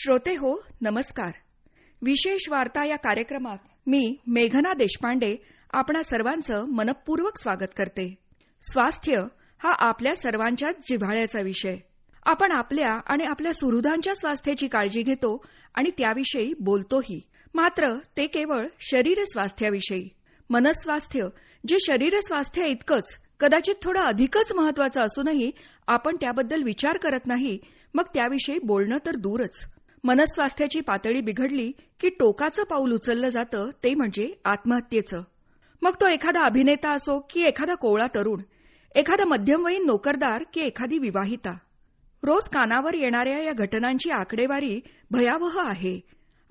श्रोते हो, नमस्कार. विशेष वार्ता या कार्यक्रमात मी मेघना देशपांडे आपणा सर्वांचं मनपूर्वक स्वागत करते. स्वास्थ्य हा आपल्या सर्वांच्याच जिव्हाळ्याचा विषय. आपण आपल्या आणि आपल्या सुहृदांच्या स्वास्थ्याची काळजी घेतो आणि त्याविषयी बोलतोही. मात्र ते केवळ शरीर स्वास्थ्याविषयी. मनस्वास्थ्य जे शरीर स्वास्थ्य इतकंच, कदाचित थोडं अधिकच महत्वाचं असूनही आपण त्याबद्दल विचार करत नाही. मग त्याविषयी बोलणं तर दूरच. मनस्वास्थ्याची पातळी बिघडली की टोकाचं पाऊल उचललं जातं, ते म्हणजे आत्महत्येचं. मग तो एखादा अभिनेता असो की एखादा कोवळा तरुण, एखादा मध्यमवयीन नोकरदार की एखादी विवाहिता. रोज कानावर येणाऱ्या या घटनांची आकडेवारी भयावह आहे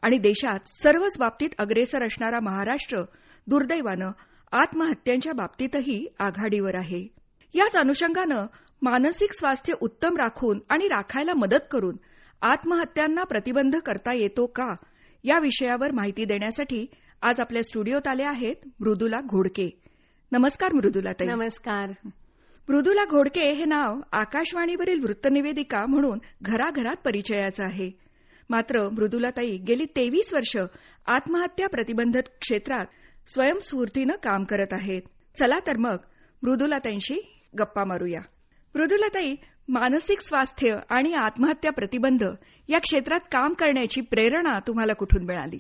आणि देशात सर्वच बाबतीत अग्रेसर असणारा महाराष्ट्र दुर्दैवानं आत्महत्यांच्या बाबतीतही आघाडीवर आहे. याच अनुषंगानं मानसिक स्वास्थ्य उत्तम राखून आणि राखायला मदत करून आत्महत्यांना प्रतिबंध करता येतो का, या विषयावर माहिती देण्यासाठी आज आपल्या स्टुडिओत आल्या आहेत मृदुला घोडके. नमस्कार मृदुलाताई. नमस्कार. मृदुला घोडके हे नाव आकाशवाणीवरील वृत्तनिवेदिका म्हणून घराघरात परिचयाचं आहे. मात्र मृदुलाताई गेली 23 वर्ष आत्महत्या प्रतिबंधक क्षेत्रात स्वयंस्फूर्तीनं काम करत आहेत. चला तर मग मृदुलाताईंशी गप्पा मारूया. मृदुलाताई, मानसिक स्वास्थ्य आणि आत्महत्या प्रतिबंध या क्षेत्रात काम करण्याची प्रेरणा तुम्हाला कुठून मिळाली?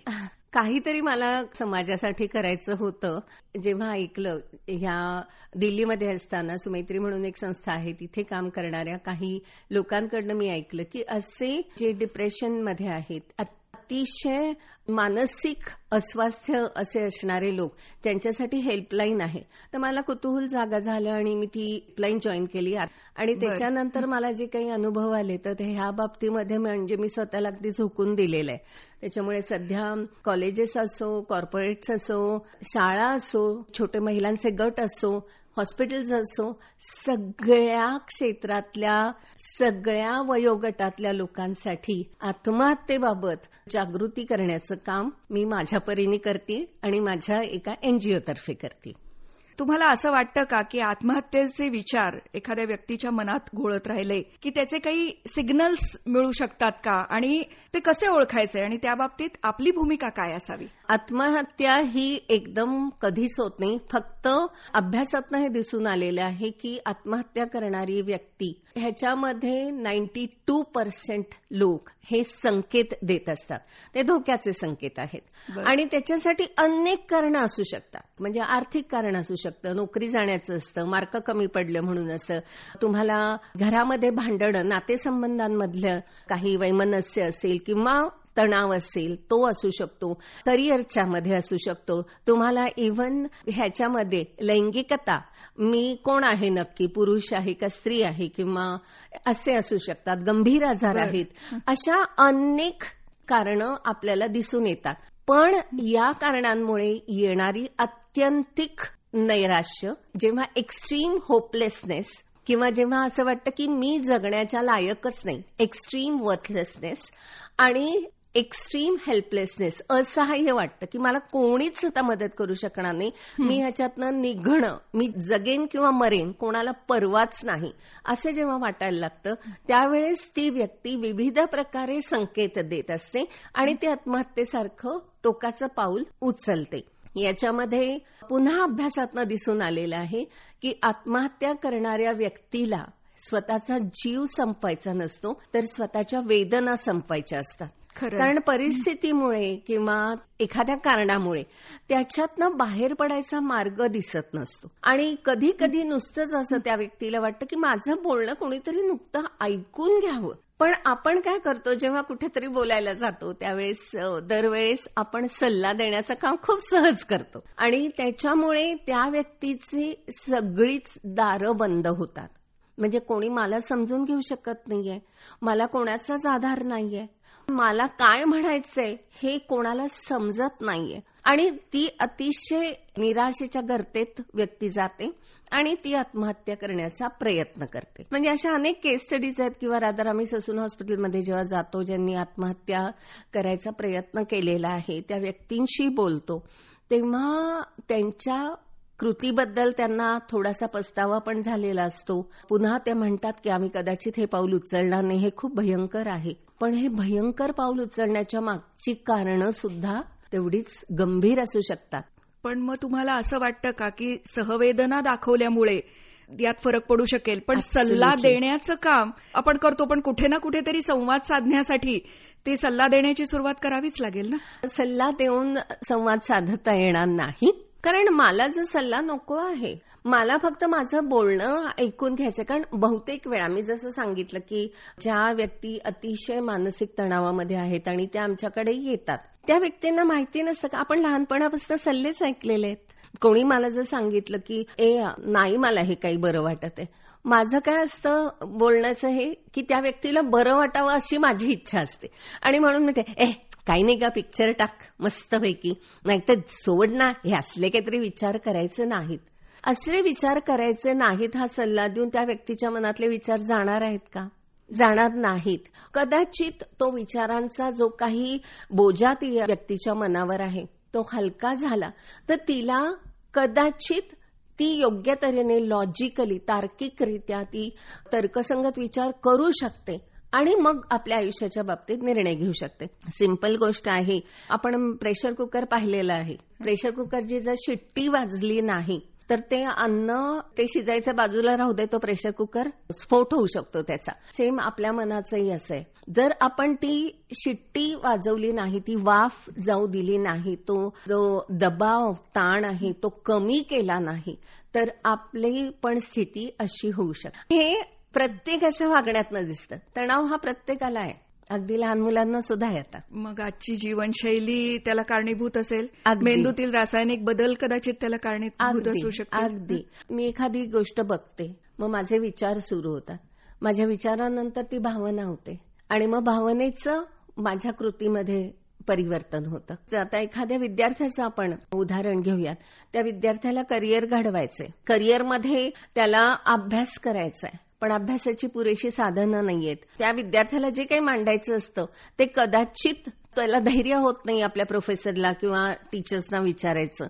काहीतरी मला समाजासाठी करायचं होतं. जेव्हा ऐकलं, ह्या दिल्लीमध्ये असताना सुमैत्री म्हणून एक संस्था आहे, तिथे काम करणाऱ्या काही लोकांकडनं मी ऐकलं की असे जे डिप्रेशनमध्ये आहेत, अतिशय मानसिक अस्वास्थ्य असे असणारे लोक, ज्यांच्यासाठी हेल्पलाईन आहे. तर मला कुतूहल जागा झालं आणि मी ती हेल्पलाईन जॉईन केली. आणि त्याच्यानंतर मला जे काही अनुभव आले तर ते ह्या बाबतीमध्ये म्हणजे मी स्वतःला अगदी झोकून दिलेलं आहे. त्याच्यामुळे सध्या कॉलेजेस असो, कॉर्पोरेट्स असो, शाळा असो, छोटे महिलांचे गट असो, हॉस्पिटल्स असो, सगळ्या क्षेत्रातल्या सगळ्या वयोगटातल्या लोकांसाठी आत्महत्येबाबत जागृती करण्याचं काम मी माझ्या परीने करते आणि माझ्या एका NGO तर्फे करते. तुम्हाला असं वाटतं का की आत्महत्येचे विचार एखाद्या व्यक्तीच्या मनात घोळत राहिले की त्याचे काही सिग्नल्स मिळू शकतात का, आणि ते कसे ओळखायचे आणि त्या बाबतीत आपली भूमिका काय असावी? आत्महत्या ही एकदम कधीच होत नाही. फक्त अभ्यासातनं हे दिसून आलेलं आहे की आत्महत्या करणारी व्यक्ती ह्याच्यामध्ये 92% लोक हे संकेत देत असतात. ते धोक्याचे संकेत आहेत. आणि त्याच्यासाठी अनेक कारणं असू शकतात. म्हणजे आर्थिक कारण असू शकतं, नोकरी जाण्याचं असतं, मार्क कमी पडले म्हणून असं, तुम्हाला घरामध्ये भांडणं, नातेसंबंधांमधलं काही वैमनस्य असेल किंवा तणाव असेल, तो असू शकतो, करिअरच्या मध्ये असू शकतो, तुम्हाला इव्हन ह्याच्यामध्ये लैंगिकता, मी कोण आहे नक्की, पुरुष आहे का स्त्री आहे, किंवा असे असू शकतात, गंभीर आजार आहेत. अशा अनेक कारणं आपल्याला दिसून येतात. पण या कारणांमुळे येणारी आत्यंतिक नैराश्य, जेव्हा एक्स्ट्रीम होपलेसनेस किंवा जेव्हा असं वाटतं की मी जगण्याच्या लायकच नाही, एक्स्ट्रीम वर्थलेसनेस आणि एक्स्ट्रीम हेल्पलेसनेस, असहाय्य वाटतं की मला कोणीच आता मदत करू शकणार नाही, मी ह्याच्यातनं निघणं, मी जगेन किंवा मरेन, कोणाला परवाच नाही, असे जेव्हा वाटायला लागतं, त्यावेळेस ती व्यक्ती विविध प्रकारे संकेत देत असते आणि ती आत्महत्येसारखं टोकाचं पाऊल उचलते. याच्यामध्ये पुन्हा अभ्यासातनं दिसून आलेलं आहे की आत्महत्या करणाऱ्या व्यक्तीला स्वतःचा जीव संपवायचा नसतो, तर स्वतःच्या वेदना संपवायच्या असतात. कारण परिस्थितीमुळे किंवा एखाद्या कारणामुळे त्याच्यातनं बाहेर पडायचा मार्ग दिसत नसतो. आणि कधी कधी नुसतंच असं त्या व्यक्तीला वाटतं की माझं बोलणं कोणीतरी नुकतं ऐकून घ्यावं. पण आपण काय करतो, जेव्हा कुठेतरी बोलायला जातो त्यावेळेस दरवेळेस आपण सल्ला देण्याचं काम खूप सहज करतो आणि त्याच्यामुळे त्या व्यक्तीची सगळीच दारं बंद होतात. म्हणजे कोणी मला समजून घेऊ शकत नाहीये, मला कोणाचाच आधार नाहीये, मला काय म्हणायचंय हे कोणाला समजत नाहीये आणि ती अतिशय निराशेच्या गर्तेत व्यक्ती जाते आणि ती आत्महत्या करण्याचा प्रयत्न करते. म्हणजे अशा अनेक केस स्टडीज आहेत. किंवा रादर आम्ही ससून हॉस्पिटलमध्ये जेव्हा जातो, ज्यांनी आत्महत्या करायचा प्रयत्न केलेला आहे, त्या व्यक्तींशी बोलतो, तेव्हा त्यांच्या कृतीबद्दल त्यांना थोडासा पस्तावा पण झालेला असतो. पुन्हा ते म्हणतात की आम्ही कदाचित हे पाऊल उचलणार नाही, हे खूप भयंकर आहे. पण हे भयंकर पाऊल उचलण्याच्या मागची कारणं सुद्धा तेवढीच गंभीर असू शकतात. पण मग तुम्हाला असं वाटतं का की सहवेदना दाखवल्यामुळे यात फरक पडू शकेल, पण सल्ला देण्याचं काम आपण करतो, पण कुठे ना कुठेतरी संवाद साधण्यासाठी ते सल्ला देण्याची सुरुवात करावीच लागेल ना. सल्ला देऊन संवाद साधता येणार नाही, कारण मला जर सल्ला नको आहे, मला फक्त माझं बोलणं ऐकून घ्यायचं. कारण बहुतेक वेळा मी जसं सांगितलं की ज्या व्यक्ती अतिशय मानसिक तणावामध्ये आहेत आणि त्या आमच्याकडे येतात, त्या व्यक्तींना माहिती नसतं का आपण लहानपणापासून सल्लेच ऐकलेले आहेत. कोणी मला जर सांगितलं की नाही मला हे काही बरं वाटत आहे, माझं काय असतं बोलण्याचं हे की त्या व्यक्तीला बरं वाटावं अशी माझी इच्छा असते. आणि म्हणून मी काही नाही का पिक्चर टाक मस्तपैकी, नाहीतर सोड ना, हे असले काहीतरी विचार करायचे नाहीत. असले विचार करायचे नाहीत हा सल्ला देऊन त्या व्यक्तीच्या मनातले विचार जाणार आहेत का? जाणार नाहीत. कदाचित तो विचारांचा जो काही बोजा ती व्यक्तीच्या मनावर आहे तो हलका झाला तर तिला कदाचित ती योग्य तऱ्हेने लॉजिकली तार्किकरित्या ती तर्कसंगत विचार करू शकते आणि मग आपल्या आयुष्याच्या बाबतीत निर्णय घेऊ शकते. सिंपल गोष्ट आहे, आपण प्रेशर कुकर पाहिलेलं आहे. प्रेशर कुकरची जर शिट्टी वाजली नाही तर ते अन्न ते शिजायचं बाजूला राहू दे, तो प्रेशर कुकर स्फोट होऊ शकतो त्याचा. सेम आपल्या मनाचंही असं आहे, जर आपण ती शिट्टी वाजवली नाही, ती वाफ जाऊ दिली नाही, तो जो दबाव ताण आहे तो कमी केला नाही, तर आपली पण स्थिती अशी होऊ शकते. हे प्रत्येकाच्या वागण्यातनं दिसतं. तणाव हा प्रत्येकाला आहे, अगदी लहान मुलांना सुद्धा येतात. मग आजची जीवनशैली त्याला कारणीभूत असेल, मेंदूतील रासायनिक बदल कदाचित त्याला कारणीभूत असू शकतात. अगदी मी एखादी गोष्ट बघते, मग माझे विचार सुरू होतात, माझ्या विचारानंतर ती भावना होते आणि मग भावनेचं माझ्या कृतीमध्ये परिवर्तन होतं. आता एखाद्या विद्यार्थ्याचं आपण उदाहरण घेऊयात. त्या विद्यार्थ्याला करिअर घडवायचंय, करिअरमध्ये त्याला अभ्यास करायचाय, पण अभ्यासाची पुरेशी साधनं नाहीयेत. त्या विद्यार्थ्याला जे काही मांडायचं असतं ते कदाचित त्याला धैर्य होत नाही आपल्या प्रोफेसरला किंवा टीचर्सना विचारायचं.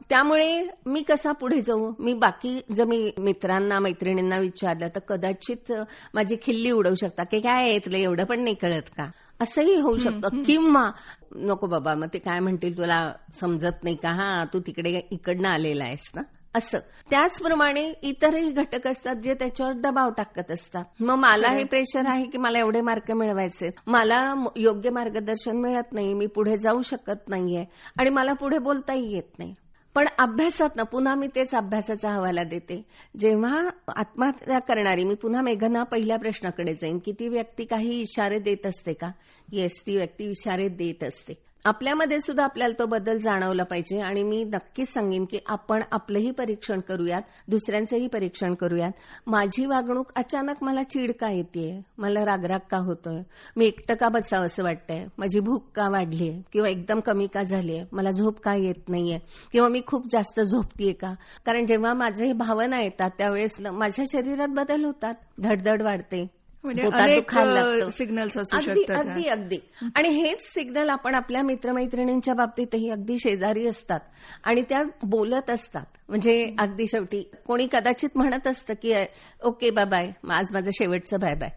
त्यामुळे मी कसा पुढे जाऊ? मी बाकी जर मी मित्रांना मैत्रिणींना विचारलं तर कदाचित माझी खिल्ली उडवू शकता की काय आहे तुला एवढं पण नाही कळत का, असंही होऊ शकतं. किंवा नको बाबा मग ते काय म्हणतील तुला समजत नाही का, हा तू तिकडे इकडनं आलेला आहेस ना, असं. त्याचप्रमाणे इतरही घटक असतात जे त्याच्यावर दबाव टाकत असतात. मग मला हे प्रेशर आहे की मला एवढे मार्क मिळवायचे, मला योग्य मार्गदर्शन मिळत नाही, मी पुढे जाऊ शकत नाहीये आणि मला पुढे बोलताही येत नाही. पण अभ्यासात ना पुन्हा मी तेच अभ्यासाचा हवाला देते. जेव्हा आत्महत्या करणारी, मी पुन्हा मेघना पहिल्या प्रश्नाकडे जाईन की ती व्यक्ती काही इशारे देत असते का? येस, ती व्यक्ती इशारे देत असते. आपल्यामध्ये सुद्धा आपल्याला तो बदल जाणवला पाहिजे आणि मी नक्कीच सांगेन की आपण आपलंही परीक्षण करूयात, दुसऱ्यांचंही परीक्षण करूयात. माझी वागणूक अचानक मला चीड का येतेय, मला रागराग का होतोय, मी एकटं का बसावं असं वाटतंय, माझी भूक का वाढलीय किंवा एकदम कमी का झालीय, मला झोप का येत नाहीये किंवा मी खूप जास्त झोपतीये का. कारण जेव्हा माझे भावना येतात त्यावेळेस माझ्या शरीरात बदल होतात, धडधड वाढते, सिग्नल्स असू शकतात. अगदी अगदी. आणि हेच सिग्नल आपण आपल्या मित्रमैत्रिणींच्या बाबतीतही, अगदी शेजारी असतात आणि त्या बोलत असतात. म्हणजे अगदी शेवटी कोणी कदाचित म्हणत असतं की ओके बाय बाय, आज माझं शेवटचं बाय बाय.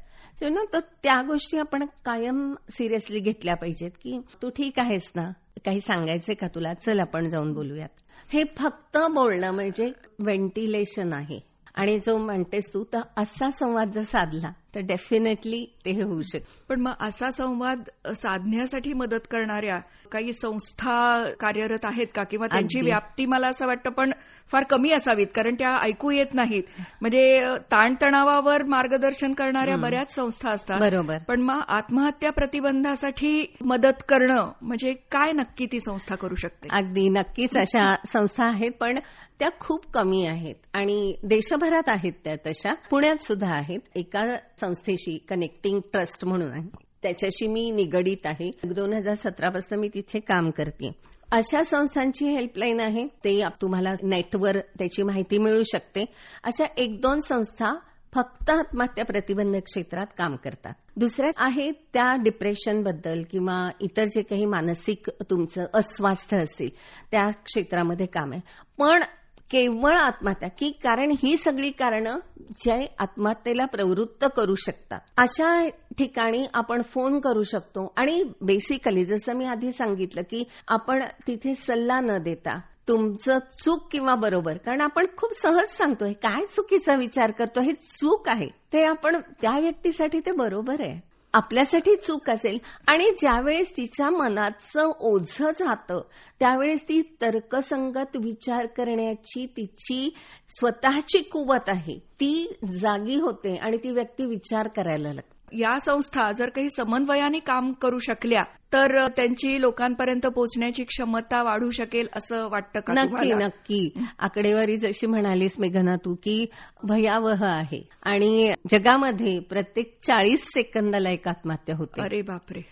तर त्या गोष्टी आपण कायम सिरियसली घेतल्या पाहिजेत की तू ठीक आहेस ना, काही सांगायचंय का तुला, चल आपण जाऊन बोलूयात. हे फक्त बोलणं म्हणजे व्हेंटिलेशन आहे. आणि जो म्हणतेस तू, तर असा संवाद जर साधला तर डेफिनेटली ते होऊ शकते. पण मग असा संवाद साधण्यासाठी मदत करणाऱ्या काही संस्था कार्यरत आहेत का, किंवा त्यांची व्याप्ती मला असं वाटतं पण फार कमी असावीत, कारण त्या ऐकू येत नाहीत. म्हणजे ताणतणावावर मार्गदर्शन करणाऱ्या बऱ्याच संस्था असतात. बरोबर. पण मग आत्महत्या प्रतिबंधासाठी मदत करणं म्हणजे काय नक्की ती संस्था करू शकते? अगदी नक्कीच अशा संस्था आहेत, पण त्या खूप कमी आहेत आणि देशभरात आहेत त्या तशा. पुण्यात सुद्धा आहेत. एका संस्थेशी कनेक्टिंग ट्रस्ट म्हणून आहे, त्याच्याशी मी निगडीत आहे. 2017 पासून मी तिथे काम करते. अशा संस्थांची हेल्पलाईन आहे, ते तुम्हाला नेटवर त्याची माहिती मिळू शकते. अशा 1-2 संस्था फक्त आत्महत्या प्रतिबंधक क्षेत्रात काम करतात. दुसऱ्या आहेत त्या डिप्रेशनबद्दल किंवा इतर जे काही मानसिक तुमचं अस्वास्थ्य असेल त्या क्षेत्रामध्ये काम आहे. पण केवळ आत्महत्या की कारण ही सगळी कारणं जे आत्महत्येला प्रवृत्त करू शकतात. अशा ठिकाणी आपण फोन करू शकतो आणि बेसिकली जसं मी आधी सांगितलं की आपण तिथे सल्ला न देता तुमचं चूक किंवा बरोबर, कारण आपण खूप सहज सांगतोय काय चुकीचा विचार करतो, हे चूक आहे, ते आपण त्या व्यक्तीसाठी ते बरोबर आहे, आपल्यासाठी चूक असेल. आणि ज्यावेळेस तिच्या मनाचं ओझं जातं त्यावेळेस ती तर्कसंगत विचार करण्याची तिची स्वतःची कुवत आहे ती जागी होते आणि ती व्यक्ती विचार करायला लागते. या संस्था जर काही समन्वयाने काम करू शकल्या तर त्यांची लोकांपर्यंत पोहोचण्याची क्षमता वाढू शकेल असं वाटतं का नक्की तुम्हाला? नक्की. आकडेवारी जशी म्हणालीस मेघना तू की भयावह आहे आणि जगामध्ये प्रत्येक 40 सेकंदाला एक आत्महत्या होते. अरे बापरे.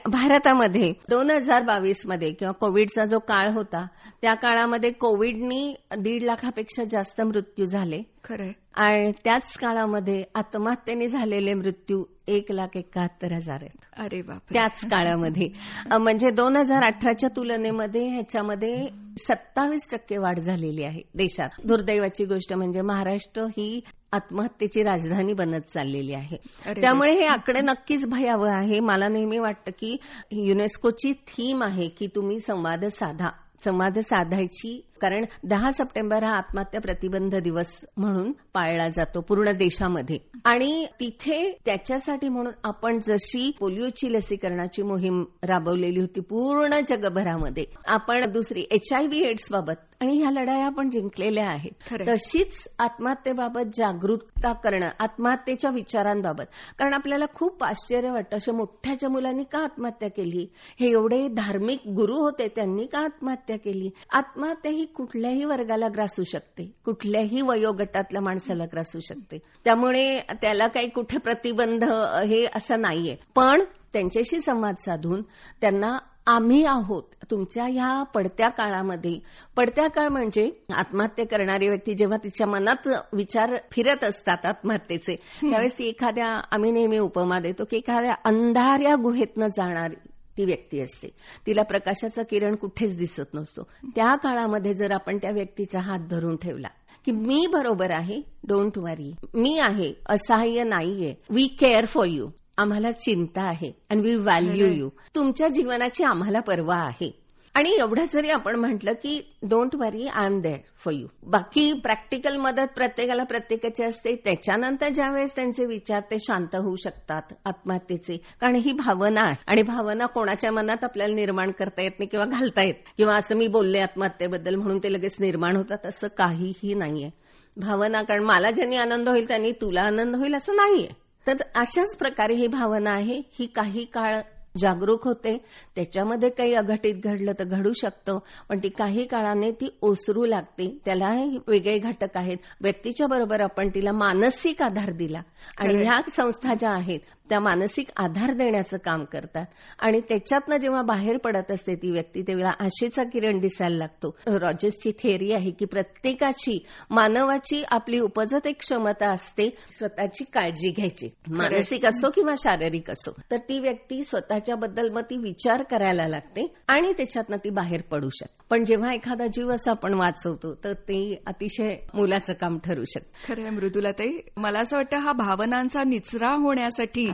भारतामध्ये 2022 मध्ये किंवा कोविडचा जो काळ होता त्या काळामध्ये कोविडनी 1.5 लाखापेक्षा जास्त मृत्यू झाले. खरंय. आणि त्याच काळामध्ये आत्महत्येने झालेले मृत्यू 1,71,000 आहेत. अरे बापरे. त्याच काळामध्ये म्हणजे 2018च्या तुलनेमध्ये ह्याच्यामध्ये 27% वाढ झालेली आहे देशात. दुर्दैवाची गोष्ट म्हणजे महाराष्ट्र ही आत्महत्येची राजधानी बनत चाललेली आहे. त्यामुळे हे आकडे नक्कीच भयावह आहे. मला नेहमी वाटतं की युनेस्कोची थीम आहे की तुम्ही संवाद साधा. संवाद साधायची, कारण 10 सप्टेंबर हा आत्महत्या प्रतिबंध दिवस म्हणून पाळला जातो पूर्ण देशामध्ये. आणि तिथे त्याच्यासाठी म्हणून आपण जशी पोलिओची लसीकरणाची मोहीम राबवलेली होती पूर्ण जगभरामध्ये, आपण दुसरी HIV एड्स बाबत आणि ह्या लढाया आपण जिंकलेल्या आहेत, तशीच आत्महत्येबाबत जागरूकता करणं, आत्महत्येच्या विचारांबाबत. कारण आपल्याला खूप आश्चर्य वाटतं अशा मोठ्याच्या मुलांनी का आत्महत्या केली, हे एवढे धार्मिक गुरु होते त्यांनी का आत्महत्या केली. आत्महत्या ही कुठल्याही वर्गाला ग्रासू शकते, कुठल्याही वयोगटातल्या माणसाला ग्रासू शकते. त्यामुळे त्याला काही कुठे प्रतिबंध हे असं नाहीये. पण त्यांच्याशी संवाद साधून त्यांना आम्ही आहोत तुमच्या ह्या पडत्या काळामध्ये. पडत्या काळ म्हणजे आत्महत्या करणारी व्यक्ती जेव्हा तिच्या मनात विचार फिरत असतात आत्महत्येचे, त्यावेळेस ती एखाद्या, आम्ही नेहमी उपमा देतो की एखाद्या अंधाऱ्या गुहेतनं जाणारी ती व्यक्ती असते, तिला प्रकाशाचा किरण कुठेच दिसत नसतो. त्या काळामध्ये जर आपण त्या व्यक्तीचा हात धरून ठेवला की मी बरोबर आहे, डोंट वरी, मी आहे, असहाय्य नाहीये, वी केअर फॉर यू, आम्हाला चिंता आहे, अँड वी व्हॅल्यू यू, तुमच्या जीवनाची आम्हाला पर्वा आहे. आणि एवढं जरी आपण म्हटलं की don't worry, I am there for you. बाकी प्रॅक्टिकल मदत प्रत्येकाला प्रत्येकाची असते. त्याच्यानंतर ज्यावेळेस त्यांचे विचार ते शांत होऊ शकतात आत्महत्येचे, कारण ही भावना आहे आणि भावना कोणाच्या मनात आपल्याला निर्माण करता येत नाही किंवा घालता येत, किंवा असं मी बोलले आत्महत्येबद्दल म्हणून ते लगेच निर्माण होतात असं काहीही नाहीये. भावना, कारण मला ज्यांनी आनंद होईल त्यांनी तुला आनंद होईल असं नाहीये. तर अशाच प्रकारे ही भावना आहे, ही काही काळ जागरूक होते, त्याच्यामध्ये काही अघटित घडलं तर घडू शकतं, पण ती काही काळाने ती ओसरू लागते. त्याला वेगळे घटक आहेत. व्यक्तीच्या बरोबर आपण तिला मानसिक आधार दिला आणि ह्या संस्था ज्या आहेत त्या मानसिक आधार देण्याचं काम करतात आणि त्याच्यातनं जेव्हा बाहेर पडत असते ती व्यक्ती तेव्हा आशेचा किरण दिसायला लागतो. रॉजर्सची थिअरी आहे की प्रत्येकाची, मानवाची आपली उपजत एक क्षमता असते स्वतःची काळजी घ्यायची, मानसिक असो किंवा शारीरिक असो. तर ती व्यक्ती स्वतःच्या बद्दल मग ती विचार करायला लागते आणि त्याच्यातनं ती बाहेर पडू शकते. पण जेव्हा एखादा जीव असा आपण वाचवतो तर ते अतिशय मोलाचं काम ठरू शकतं. खरंय मृदुलाताई, मला असं वाटतं हा भावनांचा निचरा होण्यासाठी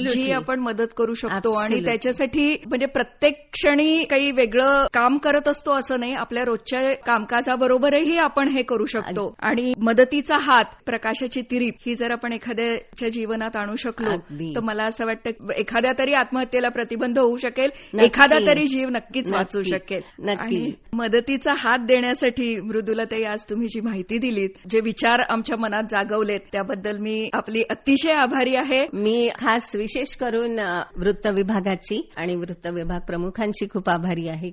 जी आपण मदत करू शकतो आणि त्याच्यासाठी म्हणजे प्रत्येक क्षणी काही वेगळं काम करत असतो असं नाही, आपल्या रोजच्या कामकाजाबरोबरही आपण हे करू शकतो. आणि मदतीचा हात, प्रकाशाची तिरीप ही जर आपण एखाद्याच्या जीवनात आणू शकलो तर मला असं वाटतं एखाद्या तरी आत्महत्येला प्रतिबंध होऊ शकेल, एखादा तरी जीव नक्कीच वाचू शकेल. नक्की. मदतीचा हात देण्यासाठी मृदुलाताई आज तुम्ही जी माहिती दिलीत, जे विचार आमच्या मनात जागवलेत त्याबद्दल मी आपली अतिशय आभारी आहे. मी खास विशेष करून वृत्त विभागाची आणि वृत्त विभाग प्रमुखांची खूप आभारी आहे.